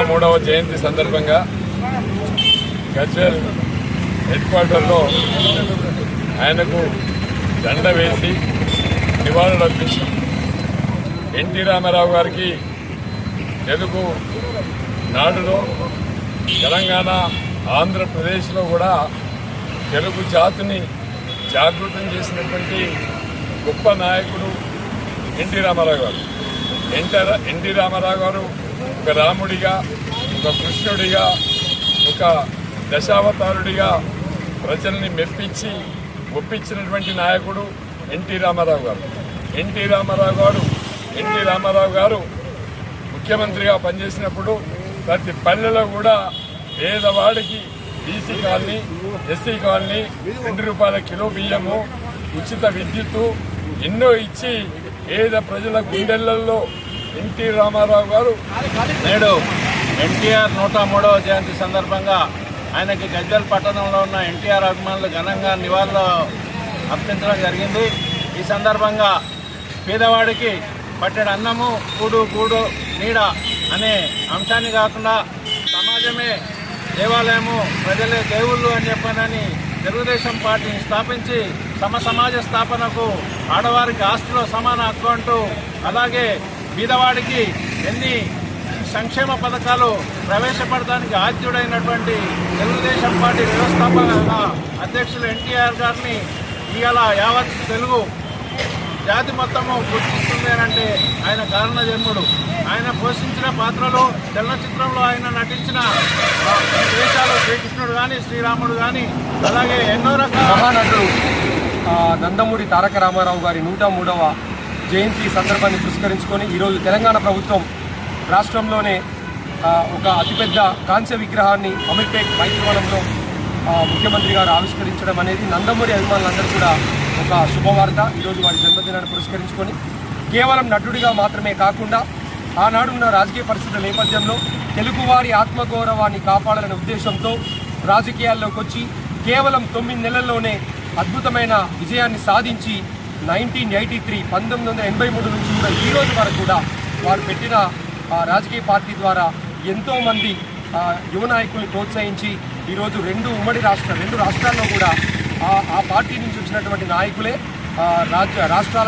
మూడవ జయంతి సందర్భంగా గజ్వేల్ హెడ్ క్వార్టర్లో ఆయనకు దండ వేసి నివాళులు అర్పించాం. ఎన్టీ రామారావు గారికి తెలుగు నాడులో తెలంగాణ ఆంధ్రప్రదేశ్లో కూడా తెలుగు జాతిని జాగృతం చేసినటువంటి గొప్ప నాయకుడు ఎన్టీ రామారావు గారు. ఎన్టీ రామారావు గారు ఒక రాముడిగా, ఒక కృష్ణుడిగా, ఒక దశావతారుడిగా ప్రజల్ని మెప్పించి ఒప్పించినటువంటి నాయకుడు ఎన్టీ రామారావు గారు. ఎన్టీ రామారావు గారు ముఖ్యమంత్రిగా పనిచేసినప్పుడు ప్రతి పల్లెలో కూడా పేదవాడికి బీసీ కాలనీ, ఎస్సీ కాలనీ, 2 రూపాయల కిలో బియ్యము, ఉచిత విద్యుత్తు ఎన్నో ఇచ్చి పేద ప్రజల గుండెళ్లలో ఎన్టీ రామారావు గారు నేడు ఎన్టీఆర్ 103వ జయంతి సందర్భంగా ఆయనకి గజ్వేల్ పట్టణంలో ఉన్న ఎన్టీఆర్ అభిమానులు ఘనంగా నివాళులు అర్పించడం జరిగింది. ఈ సందర్భంగా పేదవాడికి పట్టెడు అన్నము, కూడు గూడు నీడ అనే అంశాన్ని కాకుండా సమాజమే దేవాలయము, ప్రజలే దేవుళ్ళు అని చెప్పనని తెలుగుదేశం పార్టీని స్థాపించి సమాజ స్థాపనకు ఆడవారికి ఆస్తిలో సమాన హక్కు అంటూ, అలాగే బీదవాడికి ఎన్ని సంక్షేమ పథకాలు ప్రవేశపెడడానికి ఆద్యుడైనటువంటి తెలుగుదేశం పార్టీ వ్యవస్థాపక అధ్యక్షులు ఎన్టీఆర్ గారిని ఇవాళ యావత్ తెలుగు జాతి మొత్తము గుర్తిస్తుంది అంటే ఆయన కారణ జన్ముడు. ఆయన పోషించిన పాత్రలు, చలనచిత్రంలో ఆయన నటించిన వేషాలు, శ్రీకృష్ణుడు కానీ, శ్రీరాముడు కానీ, అలాగే ఎన్నో రకాల మహానటుడు నందమూరి తారక రామారావు గారి 103వ జయంతి సందర్భాన్ని పురస్కరించుకొని ఈరోజు తెలంగాణ ప్రభుత్వం రాష్ట్రంలోనే ఒక అతిపెద్ద కాంస్య విగ్రహాన్ని అమీర్పేట్ మైత్రివనంలో ముఖ్యమంత్రి గారు ఆవిష్కరించడం అనేది నందమూరి అభిమానులందరూ కూడా ఒక శుభవార్త. ఈరోజు వారి జన్మదినాన్ని పురస్కరించుకొని కేవలం నటుడిగా మాత్రమే కాకుండా ఆనాడున్న రాజకీయ పరిస్థితుల నేపథ్యంలో తెలుగువారి ఆత్మగౌరవాన్ని కాపాడాలనే ఉద్దేశంతో రాజకీయాల్లోకి వచ్చి కేవలం 9 నెలల్లోనే అద్భుతమైన విజయాన్ని సాధించి 1983 నుంచి కూడా ఈ రోజు వరకు కూడా వారు పెట్టిన రాజకీయ పార్టీ ద్వారా ఎంతోమంది యువ నాయకుల్ని ప్రోత్సహించి ఈరోజు రెండు రాష్ట్రాల్లో కూడా ఆ పార్టీ నుంచి వచ్చినటువంటి నాయకులే రాష్ట్రాల